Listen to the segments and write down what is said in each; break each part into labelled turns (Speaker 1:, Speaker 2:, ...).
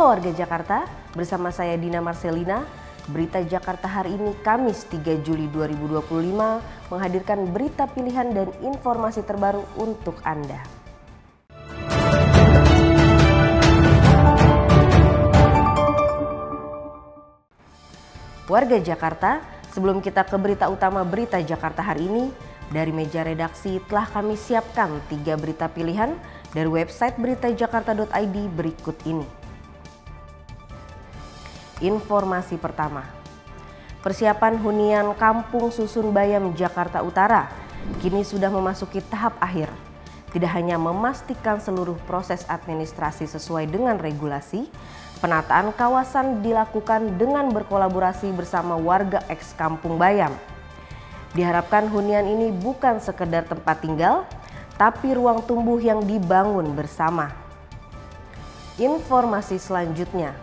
Speaker 1: warga Jakarta, bersama saya Dina Marcelina. Berita Jakarta hari ini Kamis 3 Juli 2025 menghadirkan berita pilihan dan informasi terbaru untuk Anda. Warga Jakarta, sebelum kita ke berita utama berita Jakarta hari ini, dari meja redaksi telah kami siapkan 3 berita pilihan dari website beritajakarta.id berikut ini. Informasi pertama, persiapan hunian Kampung Susun Bayam Jakarta Utara kini sudah memasuki tahap akhir. Tidak hanya memastikan seluruh proses administrasi sesuai dengan regulasi, penataan kawasan dilakukan dengan berkolaborasi bersama warga eks Kampung Bayam. Diharapkan hunian ini bukan sekedar tempat tinggal, tapi ruang tumbuh yang dibangun bersama. Informasi selanjutnya,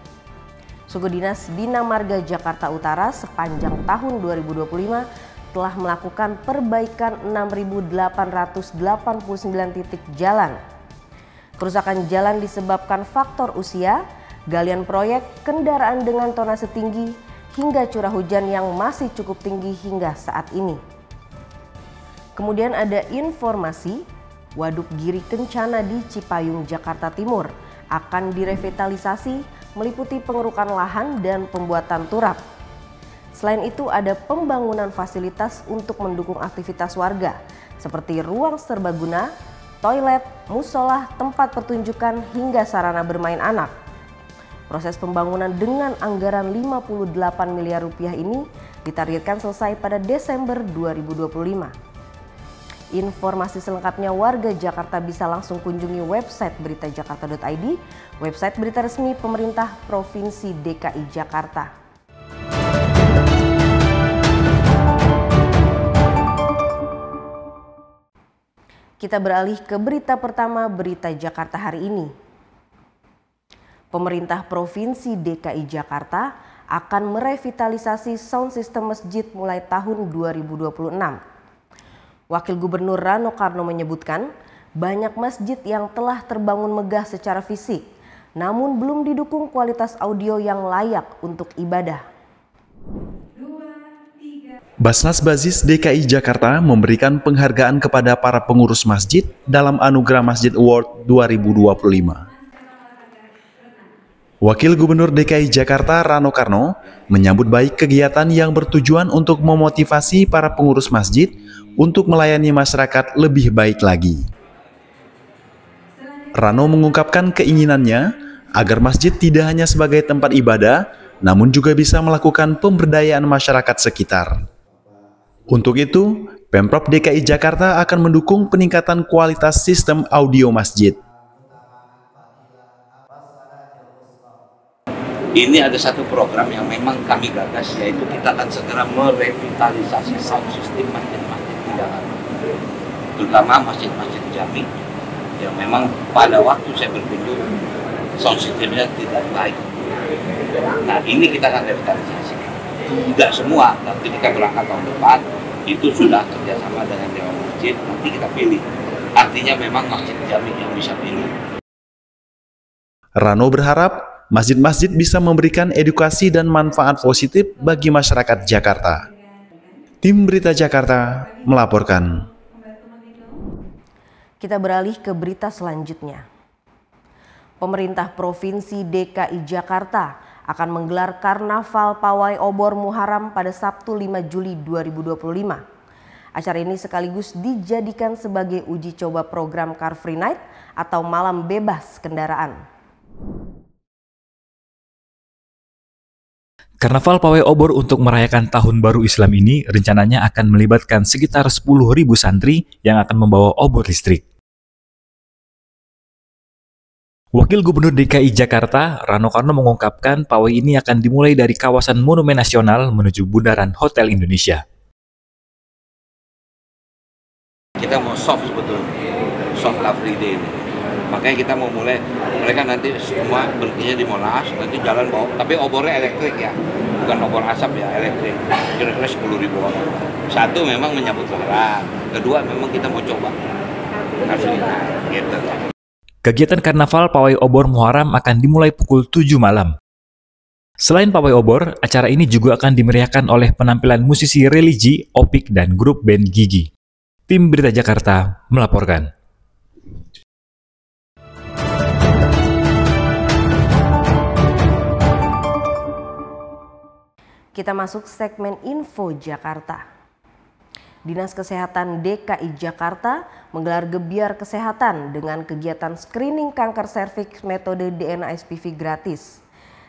Speaker 1: Suku Dinas Bina Marga Jakarta Utara sepanjang tahun 2025 telah melakukan perbaikan 6.889 titik jalan. Kerusakan jalan disebabkan faktor usia, galian proyek, kendaraan dengan tonase tinggi, hingga curah hujan yang masih cukup tinggi hingga saat ini. Kemudian ada informasi, Waduk Giri Kencana di Cipayung, Jakarta Timur akan direvitalisasi meliputi pengerukan lahan dan pembuatan turap. Selain itu ada pembangunan fasilitas untuk mendukung aktivitas warga seperti ruang serbaguna, toilet, musola, tempat pertunjukan hingga sarana bermain anak. Proses pembangunan dengan anggaran 58 miliar rupiah ini ditargetkan selesai pada Desember 2025. Informasi selengkapnya warga Jakarta bisa langsung kunjungi website beritajakarta.id, website berita resmi pemerintah Provinsi DKI Jakarta. Kita beralih ke berita pertama berita Jakarta hari ini. Pemerintah Provinsi DKI Jakarta akan merevitalisasi sound system masjid mulai tahun 2026. Wakil Gubernur Rano Karno menyebutkan banyak masjid yang telah terbangun megah secara fisik, namun belum didukung kualitas audio yang layak untuk ibadah.
Speaker 2: Basnas Bazis DKI Jakarta memberikan penghargaan kepada para pengurus masjid dalam Anugerah Masjid Award 2025. Wakil Gubernur DKI Jakarta Rano Karno menyambut baik kegiatan yang bertujuan untuk memotivasi para pengurus masjid untuk melayani masyarakat lebih baik lagi. Rano mengungkapkan keinginannya agar masjid tidak hanya sebagai tempat ibadah, namun juga bisa melakukan pemberdayaan masyarakat sekitar. Untuk itu, Pemprov DKI Jakarta akan mendukung peningkatan kualitas sistem audio masjid.
Speaker 3: Ini ada satu program yang memang kami gagas, yaitu kita akan segera merevitalisasi sound system masjid-masjid di Jakarta, terutama masjid-masjid jami yang memang pada waktu saya berkunjung sound systemnya tidak baik. Nah, ini kita akan revitalisasi. Tidak semua, dan ketika berangkat tahun depan itu sudah kerjasama dengan Dewan Masjid, nanti kita pilih. Artinya memang masjid jami yang bisa pilih.
Speaker 2: Rano berharap masjid-masjid bisa memberikan edukasi dan manfaat positif bagi masyarakat Jakarta. Tim Berita Jakarta melaporkan.
Speaker 1: Kita beralih ke berita selanjutnya. Pemerintah Provinsi DKI Jakarta akan menggelar Karnaval Pawai Obor Muharram pada Sabtu 5 Juli 2025. Acara ini sekaligus dijadikan sebagai uji coba program Car Free Night atau malam bebas kendaraan.
Speaker 4: Karnaval Pawai Obor untuk merayakan Tahun Baru Islam ini rencananya akan melibatkan sekitar 10.000 santri yang akan membawa obor listrik. Wakil Gubernur DKI Jakarta, Rano Karno mengungkapkan pawai ini akan dimulai dari kawasan Monumen Nasional menuju Bundaran Hotel Indonesia.
Speaker 3: Kita mau soft sebetulnya, soft Car Free Day ini. Makanya kita mau mulai, mereka nanti semua berhentinya di Monas, nanti jalan bawa, tapi obornya elektrik ya, bukan obor asap ya, elektrik. Kira-kira 10.000 orang. Satu memang menyambut lebaran, kedua memang kita mau coba Car Free Night, gitu.
Speaker 4: Kegiatan Karnaval Pawai Obor Muharram akan dimulai pukul 7 malam. Selain Pawai Obor, acara ini juga akan dimeriahkan oleh penampilan musisi religi, opik, dan grup band Gigi. Tim Berita Jakarta melaporkan.
Speaker 1: Kita masuk segmen Info Jakarta. Dinas Kesehatan DKI Jakarta menggelar gebiar kesehatan dengan kegiatan screening kanker serviks metode DNA SPV gratis.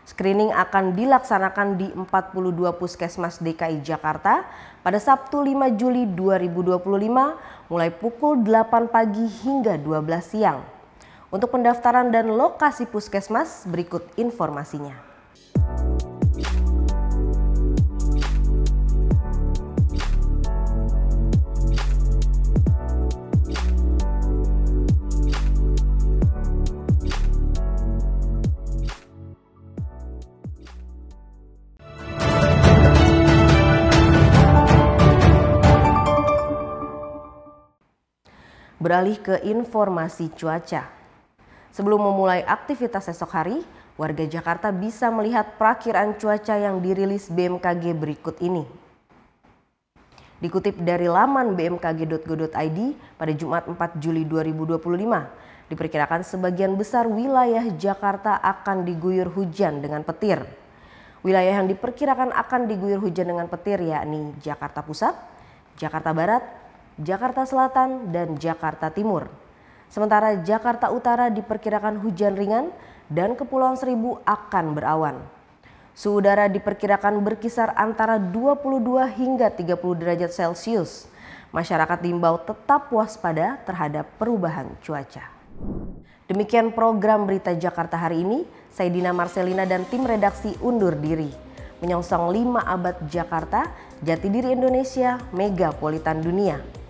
Speaker 1: Screening akan dilaksanakan di 42 puskesmas DKI Jakarta pada Sabtu 5 Juli 2025 mulai pukul 8 pagi hingga 12 siang. Untuk pendaftaran dan lokasi puskesmas berikut informasinya. Beralih ke informasi cuaca. Sebelum memulai aktivitas esok hari, warga Jakarta bisa melihat perakiraan cuaca yang dirilis BMKG berikut ini. Dikutip dari laman bmkg.go.id pada Jumat 4 Juli 2025, diperkirakan sebagian besar wilayah Jakarta akan diguyur hujan dengan petir. Wilayah yang diperkirakan akan diguyur hujan dengan petir yakni Jakarta Pusat, Jakarta Barat, Jakarta Selatan, dan Jakarta Timur. Sementara Jakarta Utara diperkirakan hujan ringan dan Kepulauan Seribu akan berawan. Suhu udara diperkirakan berkisar antara 22 hingga 30 derajat Celcius. Masyarakat diimbau tetap waspada terhadap perubahan cuaca. Demikian program Berita Jakarta hari ini. Saya Dina Marcelina dan tim redaksi undur diri. Menyongsong 5 abad Jakarta, jati diri Indonesia, megapolitan dunia.